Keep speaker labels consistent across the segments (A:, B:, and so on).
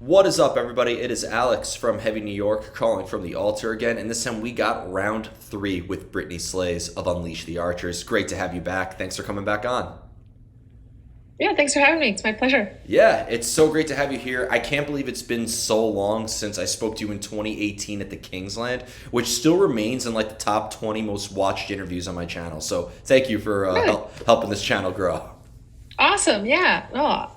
A: What is up, everybody? It is Alex from Heavy New York calling from the Alto again, and this time we got round 3 with Brittney Slays of Unleash the Archers. Great to have you back. Thanks for coming back on.
B: Yeah, thanks for having me. It's my pleasure.
A: Yeah, it's so great to have you here. I can't believe it's been so long since I spoke to you in 2018 at the Kingsland, which still remains in like the top 20 most watched interviews on my channel. So thank you for
B: Good.
A: helping this channel grow.
B: Awesome. Yeah. Oh,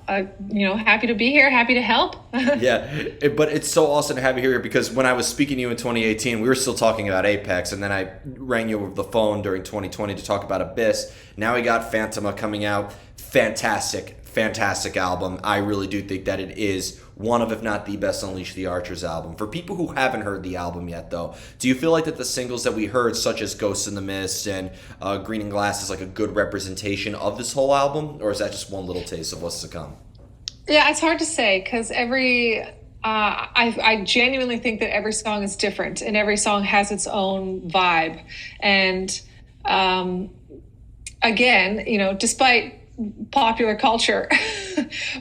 B: happy to be here. Happy to help.
A: Yeah, but it's so awesome to have you here because when I was speaking to you in 2018, we were still talking about Apex, and then I rang you over the phone during 2020 to talk about Abyss. Now we got Phantoma coming out. Fantastic, fantastic album. I really do think that it is one of, if not the best Unleash the Archers album. For people who haven't heard the album yet, though, do you feel like that the singles that we heard, such as Ghosts in the Mist and Green and Glass, is like a good representation of this whole album, or is that just one little taste of what's to come?
B: Yeah, it's hard to say because I genuinely think that every song is different and every song has its own vibe. And um, again, despite popular culture,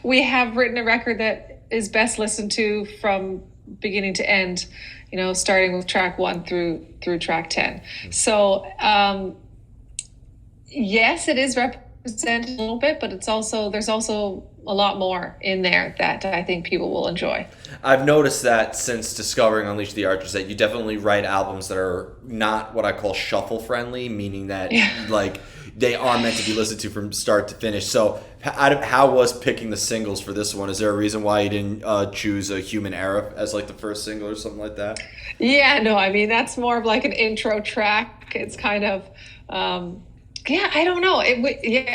B: we have written a record that is best listened to from beginning to end, starting with track one through track 10. So, yes, it is represented a little bit, but there's also a lot more in there that I think people will enjoy.
A: I've noticed that since discovering Unleash the Archers that you definitely write albums that are not what I call shuffle friendly, meaning that
B: Yeah.
A: like they are meant to be listened to from start to finish. So how was picking the singles for this one? Is there a reason why you didn't choose a Human Era as like the first single or something like that?
B: Yeah, no, I mean, that's more of like an intro track. It's kind of, yeah, I don't know.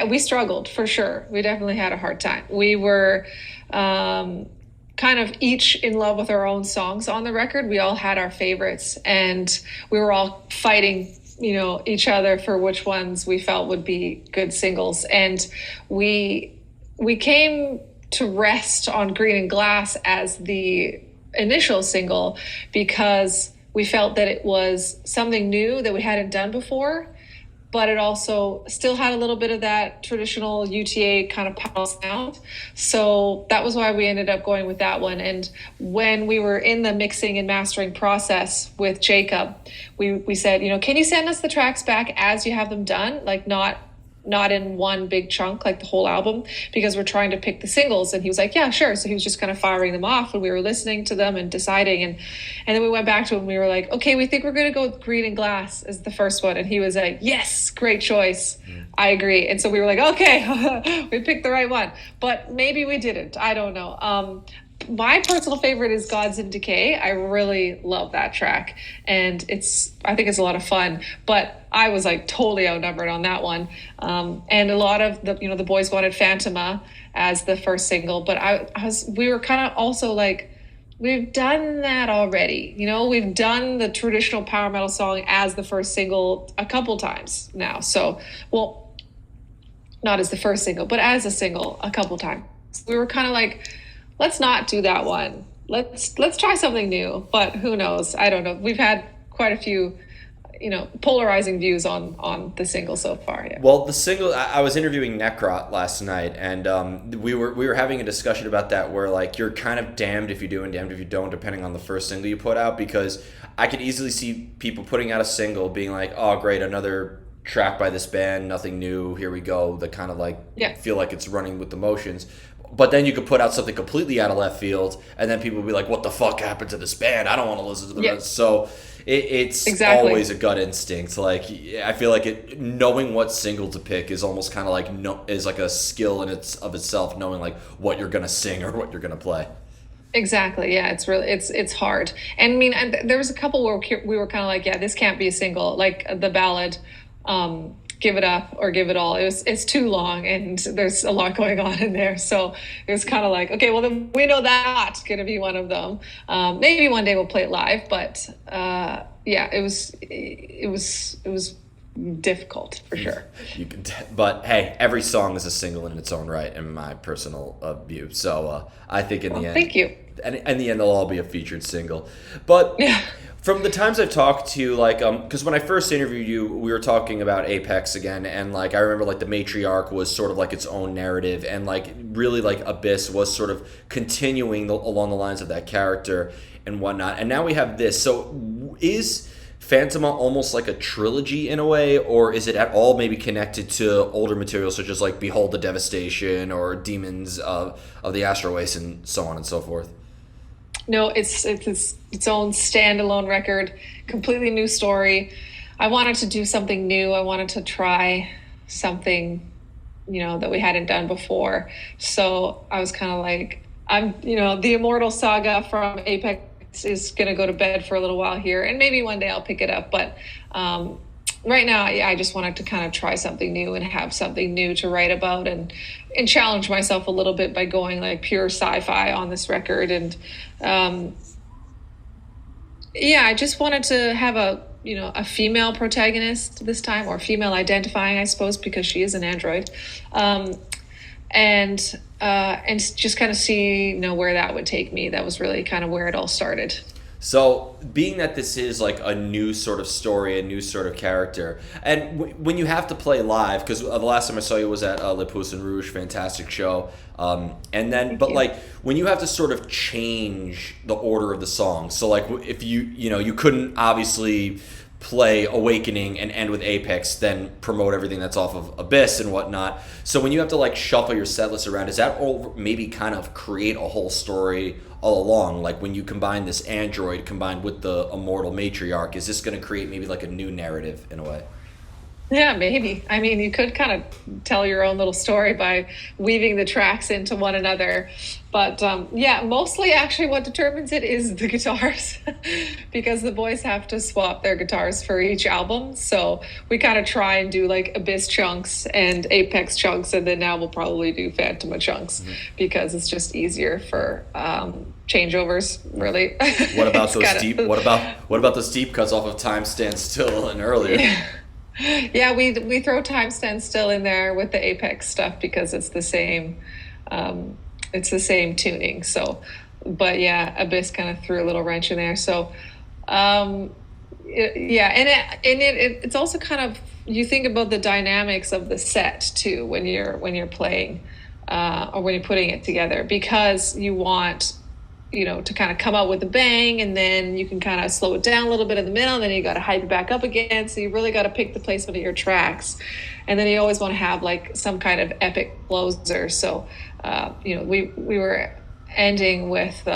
B: We struggled for sure. We definitely had a hard time. We were kind of each in love with our own songs on the record. We all had our favorites, and we were all fighting, each other for which ones we felt would be good singles. And we came to rest on Green and Glass as the initial single because we felt that it was something new that we hadn't done before, but it also still had a little bit of that traditional UTA kind of power sound. So that was why we ended up going with that one. And when we were in the mixing and mastering process with Jacob, we said, can you send us the tracks back as you have them done? Like not in one big chunk, like the whole album, because we're trying to pick the singles. And he was like, yeah, sure. So he was just kind of firing them off, and we were listening to them and deciding. And then we went back to him and we were like, okay, we think we're going to go with Green and Glass as the first one. And he was like, yes, great choice. I agree. And so we were like, okay, we picked the right one, but maybe we didn't. I don't know. My personal favorite is Gods in Decay. I really love that track, and I think it's a lot of fun, but I was like totally outnumbered on that one. And a lot of the boys wanted Phantoma as the first single, but we were kind of also like, we've done that already. We've done the traditional power metal song as the first single a couple times now. So, well, not as the first single, but as a single a couple times. We were kind of like, let's not do that one. Let's try something new. But who knows? I don't know. We've had quite a few, polarizing views on the single so far. Yeah.
A: Well, the single I was interviewing Necrot last night, and we were having a discussion about that where like you're kind of damned if you do and damned if you don't, depending on the first single you put out. Because I could easily see people putting out a single being like, oh great, another track by this band, nothing new, here we go. That kind of like
B: Yeah.
A: feel like it's running with the motions. But then you could put out something completely out of left field, and then people would be like, what the fuck happened to this band? I don't want to listen to the
B: Yeah.
A: rest. So it's
B: Exactly.
A: always a gut instinct. Like I feel like knowing what single to pick is almost kind of like is like a skill in itself, knowing like what you're gonna sing or what you're gonna play.
B: Exactly. Yeah, it's hard. And I mean, there was a couple where we were kind of like, yeah, this can't be a single. Like the ballad, "Give It Up" or "Give It All." It's too long, and there's a lot going on in there. So it was kind of like, okay, well then we know that's going to be one of them. Maybe one day we'll play it live, but yeah, it was difficult for sure.
A: But hey, every song is a single in its own right, in my personal view. So I think in the end,
B: Thank you.
A: and in the end, they'll all be a featured single. But
B: Yeah.
A: From the times I've talked to you, like, because when I first interviewed you, we were talking about Apex again, and like I remember, like the matriarch was sort of like its own narrative, and like really, like Abyss was sort of continuing along the lines of that character and whatnot. And now we have this. So is Phantoma almost like a trilogy in a way, or is it at all maybe connected to older material such as like Behold the Devastation or Demons of the Astral Waste and so on and so forth?
B: No, it's its own standalone record, completely new story. I wanted to do something new. I wanted to try something, that we hadn't done before. So I was kind of like, the Immortal Saga from Apex is going to go to bed for a little while here, and maybe one day I'll pick it up. But right now, I just wanted to kind of try something new and have something new to write about, and challenge myself a little bit by going like pure sci-fi on this record. And I just wanted to have a female protagonist this time, or female identifying, I suppose, because she is an android. And just kind of see where that would take me. That was really kind of where it all started.
A: So, being that this is like a new sort of story, a new sort of character, and when you have to play live, because the last time I saw you was at Le Poussin Rouge, fantastic show, and then, but like when you have to sort of change the order of the song, so like if you couldn't obviously play Awakening and end with Apex, then promote everything that's off of Abyss and whatnot. So when you have to like shuffle your set list around, does that all maybe kind of create a whole story all along? Like when you combine this android combined with the immortal matriarch, is this going to create maybe like a new narrative in a way?
B: Yeah, maybe. I mean, you could kind of tell your own little story by weaving the tracks into one another. But mostly actually what determines it is the guitars because the boys have to swap their guitars for each album. So we kind of try and do like Abyss chunks and Apex chunks, and then now we'll probably do Phantoma chunks because it's just easier for changeovers, really.
A: What about those deep? What about those deep cuts off of Time Stand Still and earlier?
B: Yeah, we throw Time Stand Still in there with the Apex stuff because it's the same tuning. So, but yeah, Abyss kind of threw a little wrench in there. So, it's also kind of, you think about the dynamics of the set too when you're playing or when you're putting it together, because you want to kind of come out with a bang, and then you can kind of slow it down a little bit in the middle, and then you got to hype it back up again. So you really got to pick the placement of your tracks. And then you always want to have like some kind of epic closer. So, we were ending with,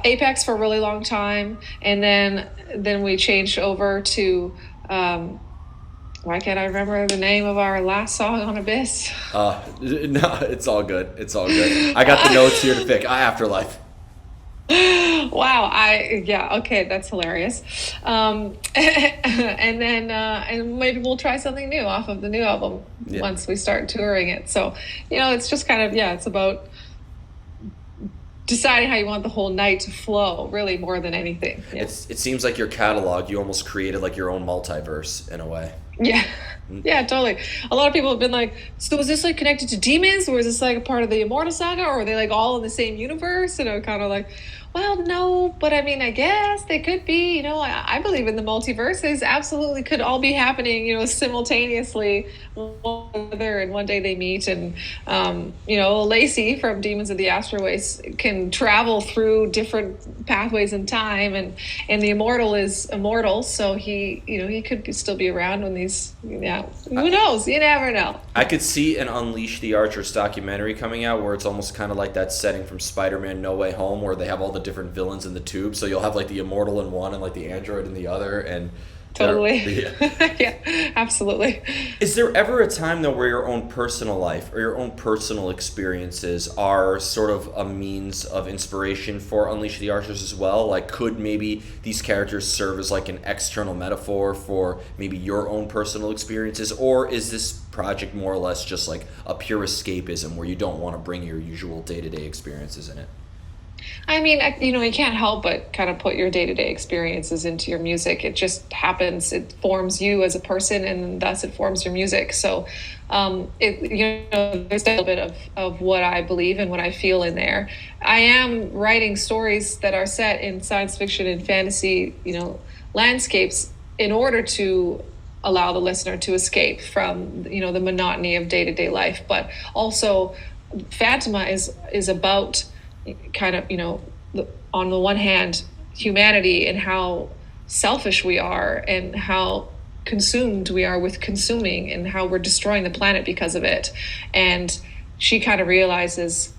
B: Apex for a really long time. And then we changed over to, why can't I remember the name of our last song on Abyss?
A: No, it's all good. It's all good. I got the notes here to pick. Afterlife.
B: Wow. Okay, that's hilarious. And then and maybe we'll try something new off of the new album once we start touring it. So, it's just kind of, it's about deciding how you want the whole night to flow, really, more than anything. Yeah.
A: It seems like your catalog, you almost created like your own multiverse in a way.
B: Yeah, totally. A lot of people have been like, so is this like connected to demons, or is this like a part of the Immortal Saga, or are they like all in the same universe? And I'm kind of like, well, no, but I mean, I guess they could be. I believe in the multiverse. They absolutely could all be happening, simultaneously, one another, and one day they meet. And Lacey from Demons of the Astral Waste can travel through different pathways in time, and the Immortal is immortal, so he could still be around when these. Who knows? You never know.
A: I could see an Unleash the Archers documentary coming out where it's almost kind of like that setting from Spider-Man No Way Home, where they have all the different villains in the tube. So you'll have like the Immortal in one and like the Android in the other, and
B: totally. Yeah, absolutely.
A: Is there ever a time though where your own personal life or your own personal experiences are sort of a means of inspiration for Unleash the Archers as well? Like, could maybe these characters serve as like an external metaphor for maybe your own personal experiences, or is this project more or less just like a pure escapism where you don't want to bring your usual day-to-day experiences in it?
B: I mean, you can't help but kind of put your day-to-day experiences into your music. It just happens. It forms you as a person, and thus it forms your music. So, there's a little bit of what I believe and what I feel in there. I am writing stories that are set in science fiction and fantasy, landscapes in order to allow the listener to escape from, the monotony of day-to-day life. But also, Fatima is about kind of, on the one hand, humanity and how selfish we are and how consumed we are with consuming and how we're destroying the planet because of it. And she kind of realizes,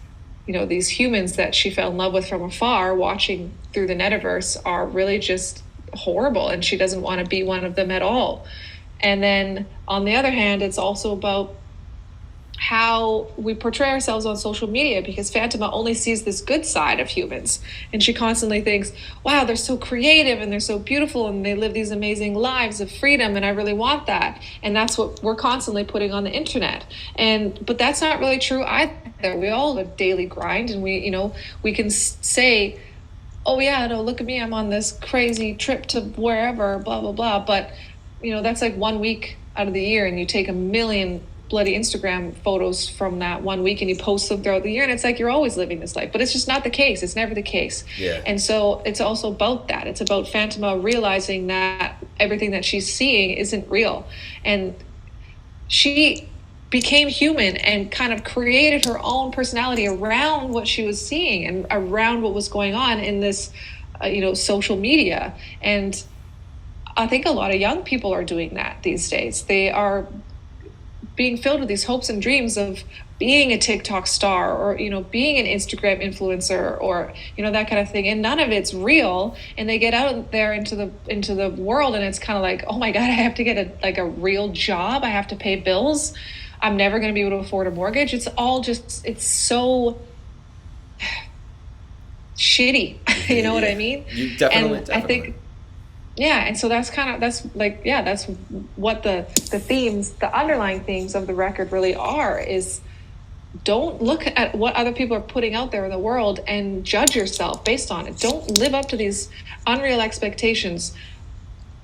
B: these humans that she fell in love with from afar, watching through the metaverse, are really just horrible, and she doesn't want to be one of them at all. And then on the other hand, it's also about how we portray ourselves on social media, because Fatima only sees this good side of humans, and she constantly thinks, wow, they're so creative and they're so beautiful and they live these amazing lives of freedom, and I really want that. And that's what we're constantly putting on the internet. But that's not really true either. We all have a daily grind, and we can say, oh yeah, no, look at me, I'm on this crazy trip to wherever, blah blah blah. But that's like 1 week out of the year, and you take a million bloody Instagram photos from that 1 week and you post them throughout the year, and it's like you're always living this life. But it's just not the case. It's never the case.
A: Yeah.
B: And so it's also about that. It's about Fatima realizing that everything that she's seeing isn't real. And she became human and kind of created her own personality around what she was seeing and around what was going on in this social media. And I think a lot of young people are doing that these days. They are being filled with these hopes and dreams of being a TikTok star, or being an Instagram influencer, or that kind of thing, and none of it's real. And they get out there into the world, and it's kind of like, oh my god, I have to get a real job, I have to pay bills, I'm never going to be able to afford a mortgage. It's all just, it's so shitty. You know what I mean?
A: You definitely.
B: I think, yeah, and so that's what the themes, the underlying themes of the record really are, is don't look at what other people are putting out there in the world and judge yourself based on it. Don't live up to these unreal expectations.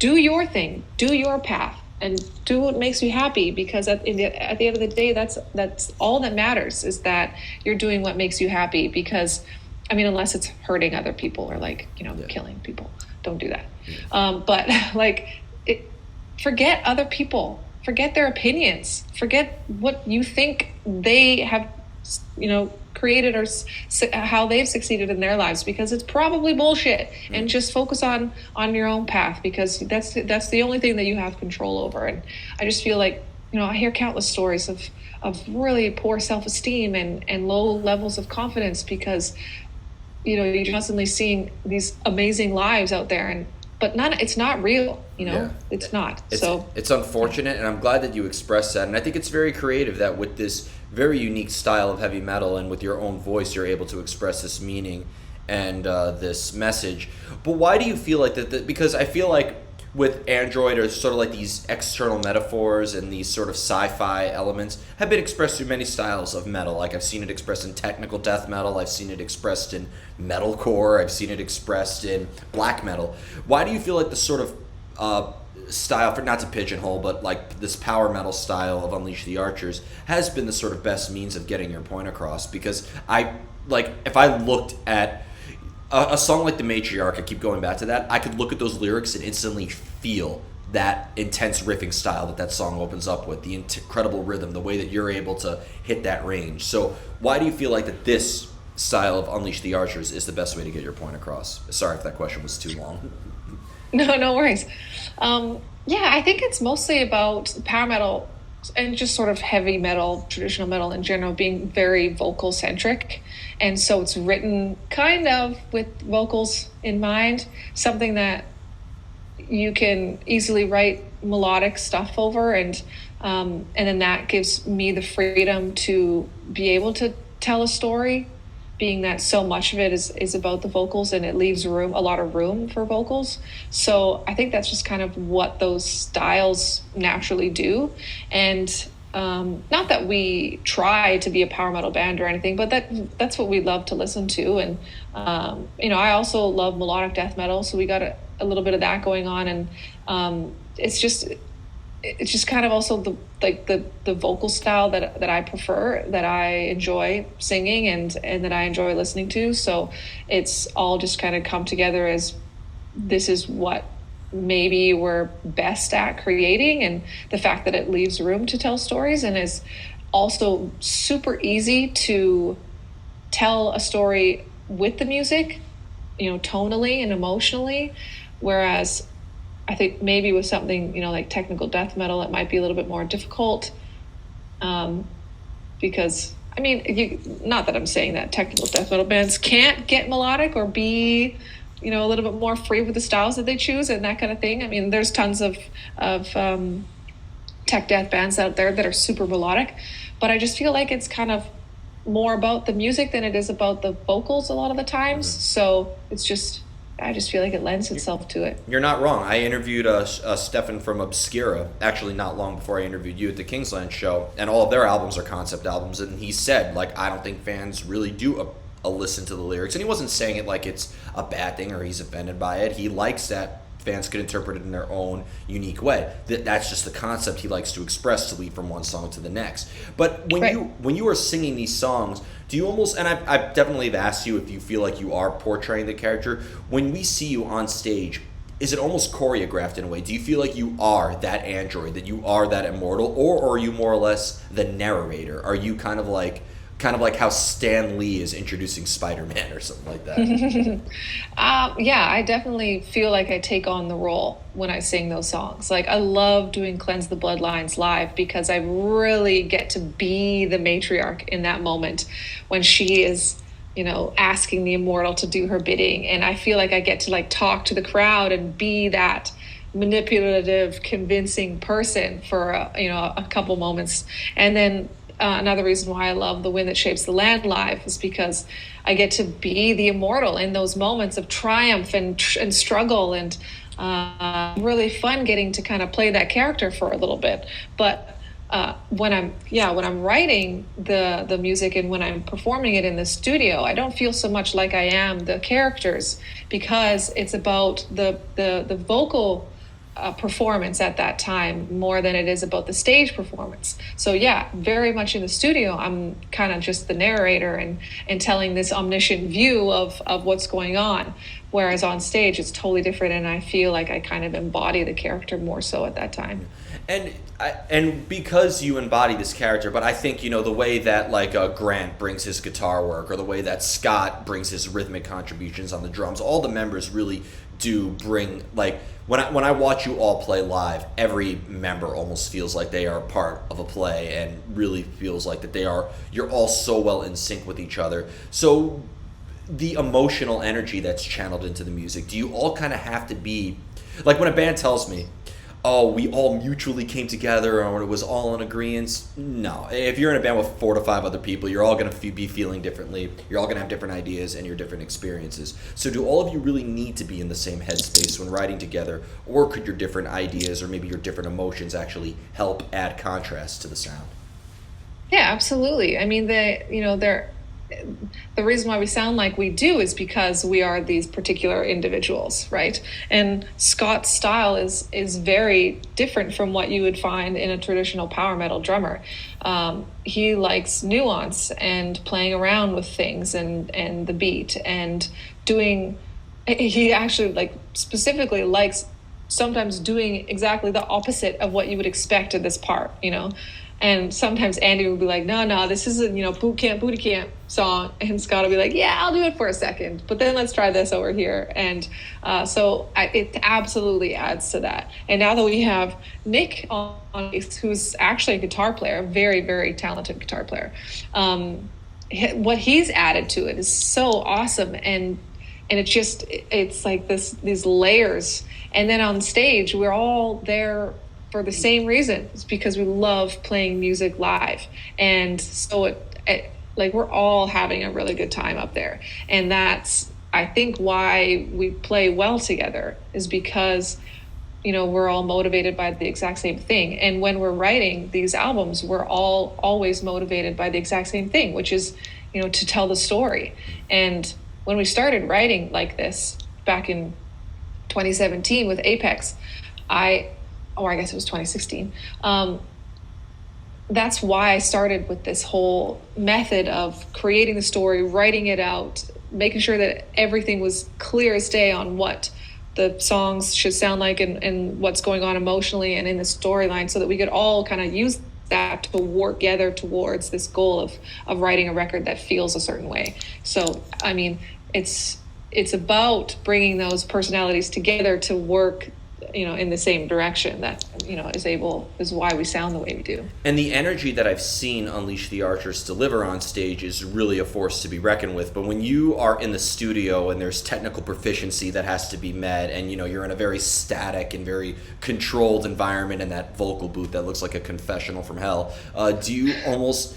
B: Do your thing, do your path, and do what makes you happy, because at the end of the day, that's all that matters, is that you're doing what makes you happy. Because, I mean, unless it's hurting other people or killing people, don't do that. But forget other people, forget their opinions, forget what you think they have, created, or how they've succeeded in their lives, because it's probably bullshit. And just focus on your own path, because that's the only thing that you have control over. And I just feel like, I hear countless stories of really poor self-esteem and low levels of confidence, because you're constantly seeing these amazing lives out there, but it's not real. It's not.
A: It's unfortunate, and I'm glad that you expressed that. And I think it's very creative that with this very unique style of heavy metal and with your own voice, you're able to express this meaning and this message. But why do you feel like that? Because I feel like with Android, or sort of like these external metaphors and these sort of sci-fi elements have been expressed through many styles of metal. Like, I've seen it expressed in technical death metal, I've seen it expressed in metalcore, I've seen it expressed in black metal. Why do you feel like the sort of style, for not to pigeonhole, but like this power metal style of Unleash the Archers has been the sort of best means of getting your point across? Because if I looked at a song like The Matriarch, I keep going back to that, I could look at those lyrics and instantly feel that intense riffing style that song opens up with, the incredible rhythm, the way that you're able to hit that range. So why do you feel like that this style of Unleash the Archers is the best way to get your point across? Sorry if that question was too long.
B: No worries. I think it's mostly about power metal and just sort of heavy metal, traditional metal in general, being very vocal centric. And so it's written kind of with vocals in mind, something that you can easily write melodic stuff over. And then that gives me the freedom to be able to tell a story, being that so much of it is about the vocals, and it leaves a lot of room for vocals. So I think that's just kind of what those styles naturally do. And not that we try to be a power metal band or anything, but that's what we love to listen to. And I also love melodic death metal, so we got a little bit of that going on. And it's just kind of also the vocal style that I prefer, that I enjoy singing and that I enjoy listening to. So it's all just kind of come together as this is what maybe we're best at creating, and the fact that it leaves room to tell stories and is also super easy to tell a story with the music, tonally and emotionally. Whereas I think maybe with something, like technical death metal, it might be a little bit more difficult, because not that I'm saying that technical death metal bands can't get melodic or be a little bit more free with the styles that they choose and that kind of thing. I mean, there's tons of tech death bands out there that are super melodic, but I just feel like it's kind of more about the music than it is about the vocals a lot of the times. Mm-hmm. So I just feel like it lends itself to it.
A: You're not wrong. I interviewed Stefan from Obscura, actually not long before I interviewed you at the Kingsland show, and all of their albums are concept albums, and he said, I don't think fans really do a listen to the lyrics. And he wasn't saying it like it's a bad thing or he's offended by it. He likes that fans could interpret it in their own unique way. That's just the concept he likes to express, to leap from one song to the next. But when you are singing these songs, do you almost, and I've definitely asked you if you feel like you are portraying the character, when we see you on stage, is it almost choreographed in a way? Do you feel like you are that android, that you are that immortal, or are you more or less the narrator? Are you kind of like how Stan Lee is introducing Spider-Man or something like that?
B: Yeah, I definitely feel like I take on the role when I sing those songs. I love doing Cleanse the Bloodlines live because I really get to be the matriarch in that moment when she is, asking the immortal to do her bidding. And I feel like I get to talk to the crowd and be that manipulative, convincing person for a couple moments. And then another reason why I love The Wind That Shapes the Land live is because I get to be the immortal in those moments of triumph and struggle, and really fun getting to kind of play that character for a little bit. But when I'm writing the music and when I'm performing it in the studio, I don't feel so much like I am the characters, because it's about the vocal performance at that time more than it is about the stage performance. So yeah, very much in the studio, I'm kind of just the narrator and telling this omniscient view of what's going on. Whereas on stage, it's totally different, and I feel like I kind of embody the character more so at that time.
A: And because you embody this character, but I think, the way that Grant brings his guitar work, or the way that Scott brings his rhythmic contributions on the drums, all the members really do bring, when I watch you all play live, every member almost feels like they are a part of a play, and really feels like that you're all so well in sync with each other. So the emotional energy that's channeled into the music, do you all kind of have to be, when a band tells me, oh, we all mutually came together or it was all in agreement? No. If you're in a band with 4 to 5 other people, you're all going to be feeling differently. You're all going to have different ideas and your different experiences. So do all of you really need to be in the same headspace when writing together, or could your different ideas or maybe your different emotions actually help add contrast to the sound?
B: Yeah, absolutely. I mean, the reason why we sound like we do is because we are these particular individuals, right? And Scott's style is very different from what you would find in a traditional power metal drummer. He likes nuance and playing around with things and the beat and doing. He actually specifically likes sometimes doing exactly the opposite of what you would expect of this part, And sometimes Andy would be like, no, this isn't, boot camp, booty camp song. And Scott will be like, yeah, I'll do it for a second, but then let's try this over here. And it absolutely adds to that. And now that we have Nick on bass, who's actually a guitar player, a very, very talented guitar player, what he's added to it is so awesome. And it's like these layers. And then on stage, we're all there for the same reason. It's because we love playing music live. And so we're all having a really good time up there. And that's, I think, why we play well together, is because we're all motivated by the exact same thing. And when we're writing these albums, we're all always motivated by the exact same thing, which is, to tell the story. And when we started writing like this back in 2017 with Apex, I guess it was 2016. That's why I started with this whole method of creating the story, writing it out, making sure that everything was clear as day on what the songs should sound like and what's going on emotionally and in the storyline, so that we could all kind of use that to work together towards this goal of writing a record that feels a certain way. So, I mean, it's about bringing those personalities together to work, in the same direction that, is why we sound the way we do.
A: And the energy that I've seen Unleash the Archers deliver on stage is really a force to be reckoned with. But when you are in the studio and there's technical proficiency that has to be met, and you're in a very static and very controlled environment in that vocal booth that looks like a confessional from hell, do you almost...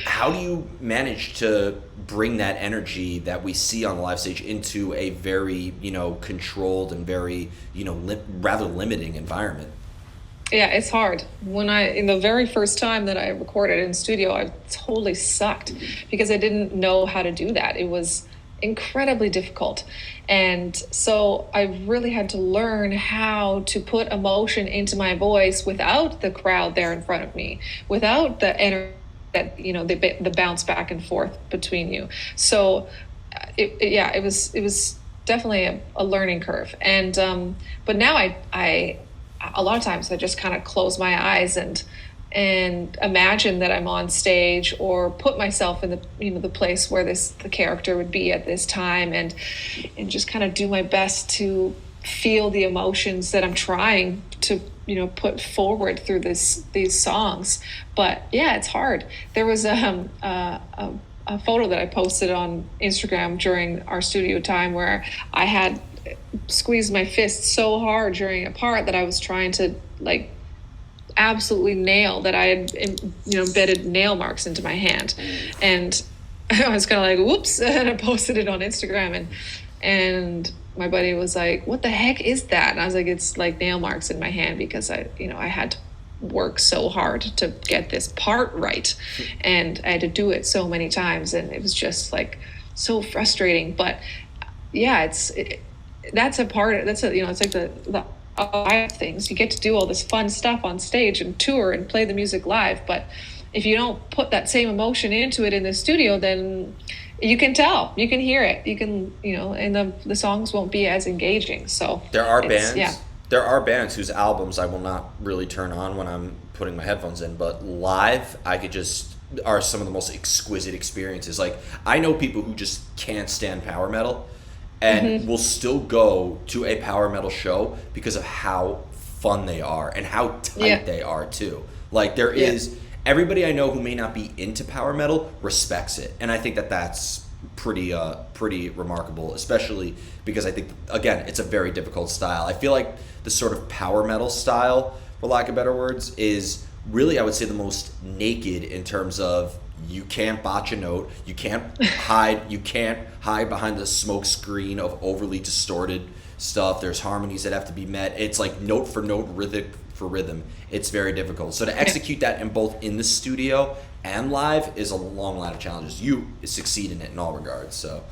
A: how do you manage to bring that energy that we see on the live stage into a very, controlled and very, rather limiting environment?
B: Yeah, it's hard. In the very first time that I recorded in studio, I totally sucked because I didn't know how to do that. It was incredibly difficult. And so I really had to learn how to put emotion into my voice without the crowd there in front of me, without the energy that the bounce back and forth between you. So it was definitely a learning curve. And but now I a lot of times I just kind of close my eyes and imagine that I'm on stage, or put myself in the place where the character would be at this time, and just kind of do my best to feel the emotions that I'm trying to put forward through these songs. But yeah, it's hard. There was a photo that I posted on Instagram during our studio time where I had squeezed my fist so hard during a part that I was trying to absolutely nail, that I had embedded nail marks into my hand, and I was kind of whoops, and I posted it on Instagram, and my buddy was like, "What the heck is that?" And I was like, "It's like nail marks in my hand because I had to work so hard to get this part right, and I had to do it so many times, and it was just so frustrating." But yeah, that's a part. It's like the things. You get to do all this fun stuff on stage and tour and play the music live, but if you don't put that same emotion into it in the studio, then you can tell, you can hear it, you can, and the songs won't be as engaging. So
A: there are bands whose albums I will not really turn on when I'm putting my headphones in, but live are some of the most exquisite experiences. I know people who just can't stand power metal and will still go to a power metal show because of how fun they are and how tight they are too. There is everybody I know who may not be into power metal respects it, and I think that's pretty remarkable, especially because I think, again, it's a very difficult style. I feel like the sort of power metal style, for lack of better words, is really, I would say, the most naked in terms of you can't botch a note, you can't hide behind the smoke screen of overly distorted stuff. There's harmonies that have to be met. It's note for note, rhythmic for rhythm. It's very difficult. So to execute that in the studio and live is a long line of challenges. You succeed in it in all regards. So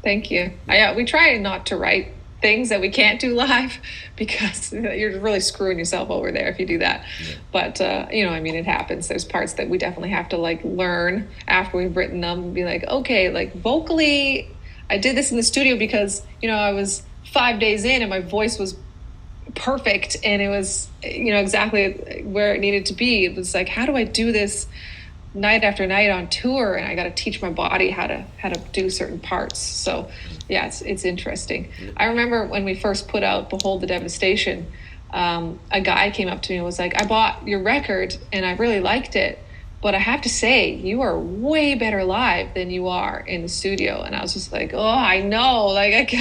B: thank you. We try not to write things that we can't do live because you're really screwing yourself over there if you do that. Yeah. But it happens. There's parts that we definitely have to learn after we've written them and be okay, vocally I did this in the studio because I was 5 days in and my voice was perfect and it was exactly where it needed to be. It was how do I do this night after night on tour, and I got to teach my body how to do certain parts. So yeah, it's interesting. I remember when we first put out Behold the Devastation, a guy came up to me and was like, "I bought your record and I really liked it, but I have to say, you are way better live than you are in the studio. And I was just like, oh, I know, like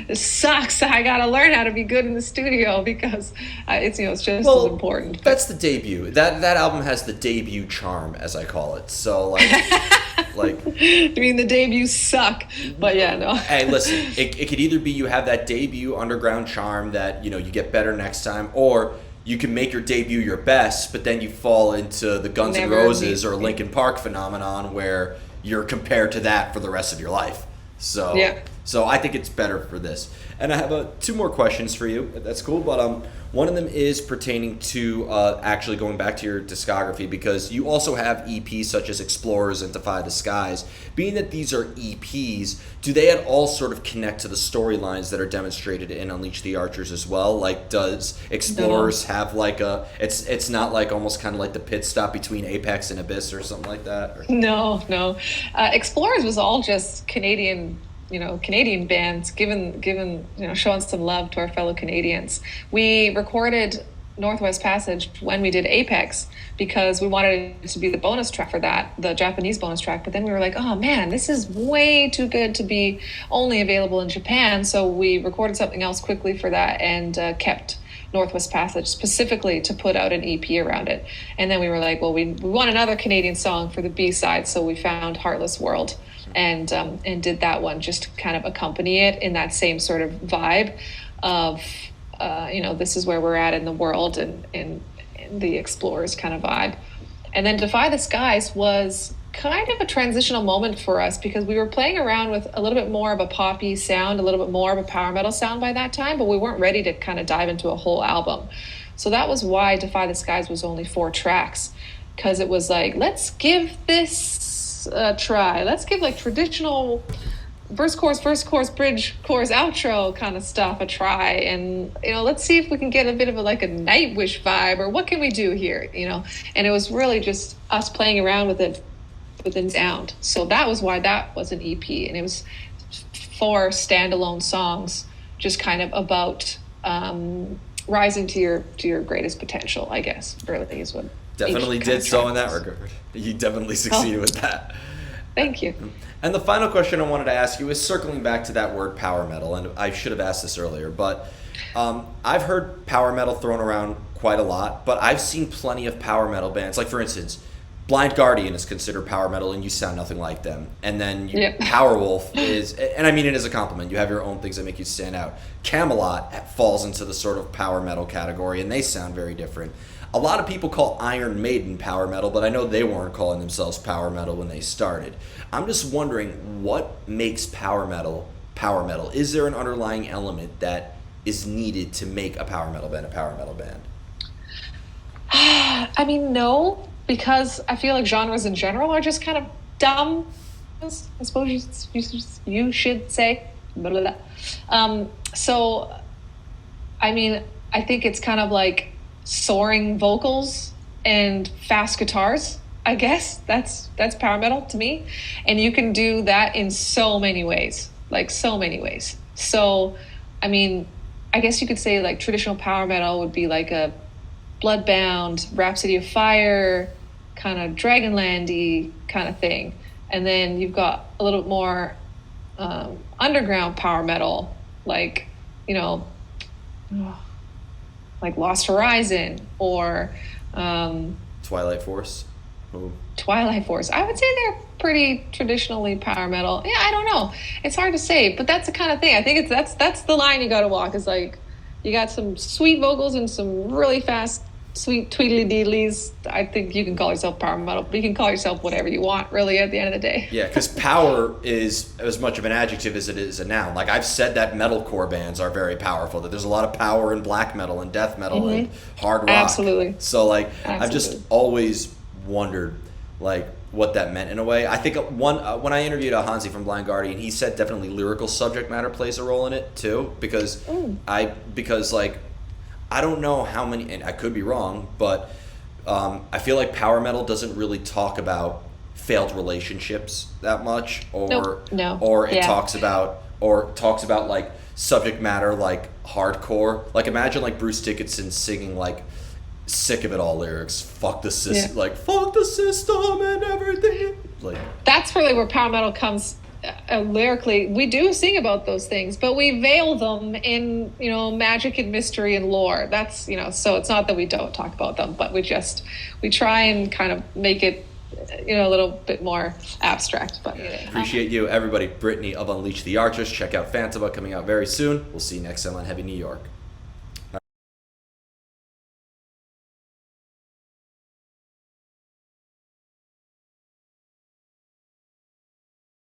B: this sucks. I got to learn how to be good in the studio because it's just as important.
A: That's the debut. That album has the debut charm, as I call it. So like.
B: I mean, the debuts suck, but yeah, no.
A: Hey, listen, it could either be you have that debut underground charm that you get better next time, or you can make your debut your best, but then you fall into the Guns N' Roses or Linkin Park phenomenon where you're compared to that for the rest of your life. So,
B: yeah.
A: So I think it's better for this. And I have two more questions for you. That's cool, but one of them is pertaining to actually going back to your discography, because you also have EPs such as Explorers and Defy the Skies. Being that these are EPs, do they at all sort of connect to the storylines that are demonstrated in Unleash the Archers as well? Like, does Explorers have like it's not like almost kind of like the pit stop between Apex and Abyss or something like that? Or?
B: No. Explorers was all just Canadian bands, given showing some love to our fellow Canadians. We recorded Northwest Passage when we did Apex because we wanted it to be the bonus track for that, the Japanese bonus track. But then we were like, oh man, this is way too good to be only available in Japan. So we recorded something else quickly for that and kept Northwest Passage specifically to put out an EP around it. And then we were like, well, we want another Canadian song for the B-side, so we found Heartless World and did that one just to kind of accompany it in that same sort of vibe of this is where we're at in the world and in the Explorers kind of vibe. And then Defy the Skies was kind of a transitional moment for us because we were playing around with a little bit more of a poppy sound, a little bit more of a power metal sound by that time, but we weren't ready to kind of dive into a whole album. So that was why Defy the Skies was only 4 tracks, because it was like, let's give this a try. Let's give like traditional verse, chorus, bridge, chorus, outro kind of stuff a try, and let's see if we can get a bit of a Nightwish vibe, or what can we do here, And it was really just us playing around with it within sound. So that was why that was an EP, and it was 4 standalone songs, just kind of about rising to your greatest potential, I guess. Really is what.
A: Definitely did so in that regard. You definitely succeeded with that.
B: Thank you.
A: And the final question I wanted to ask you is circling back to that word power metal, and I should have asked this earlier, but I've heard power metal thrown around quite a lot, but I've seen plenty of power metal bands. Like, for instance, Blind Guardian is considered power metal, and you sound nothing like them. And then Powerwolf is, and I mean it as a compliment, you have your own things that make you stand out. Camelot falls into the sort of power metal category, and they sound very different. A lot of people call Iron Maiden power metal, but I know they weren't calling themselves power metal when they started. I'm just wondering, what makes power metal power metal? Is there an underlying element that is needed to make a power metal band a power metal band?
B: I mean, no, because I feel like genres in general are just kind of dumb, I suppose you should say. Blah, blah, blah. So, I mean, I think it's kind of like soaring vocals and fast guitars. I guess that's power metal to me, and you can do that in so many ways. So I mean, I guess you could say like traditional power metal would be like a Bloodbound, Rhapsody of Fire, kind of Dragonland-y kind of thing, and then you've got a little bit more underground power metal, like like Lost Horizon or
A: Twilight Force. Ooh.
B: Twilight Force. I would say they're pretty traditionally power metal. Yeah, I don't know. It's hard to say, but that's the kind of thing. I think that's the line you got to walk. Is like you got some sweet vocals and some really fast, sweet tweedly deedlies. I think you can call yourself power metal, but you can call yourself whatever you want, really, at the end of the day.
A: Yeah, because power is as much of an adjective as it is a noun. Like, I've said that metalcore bands are very powerful, that there's a lot of power in black metal and death metal and hard rock. Absolutely. So, like, I've just always wondered, like, what that meant in a way. I think when I interviewed Hansi from Blind Guardian, he said definitely lyrical subject matter plays a role in it too, because I don't know how many, and I could be wrong, but I feel like power metal doesn't really talk about failed relationships that much, or it talks about like subject matter like hardcore. Like, imagine like Bruce Dickinson singing like sick of it all lyrics. Fuck the system,
B: Yeah.
A: like fuck the system and everything. Like
B: That's really where power metal comes lyrically. We do sing about those things, but we veil them in, magic and mystery and lore. That's, so it's not that we don't talk about them, but we try and kind of make it, a little bit more abstract. But
A: appreciate you, everybody. Brittney of Unleash the Archers. Check out Phantoma coming out very soon. We'll see you next time on Heavy New York.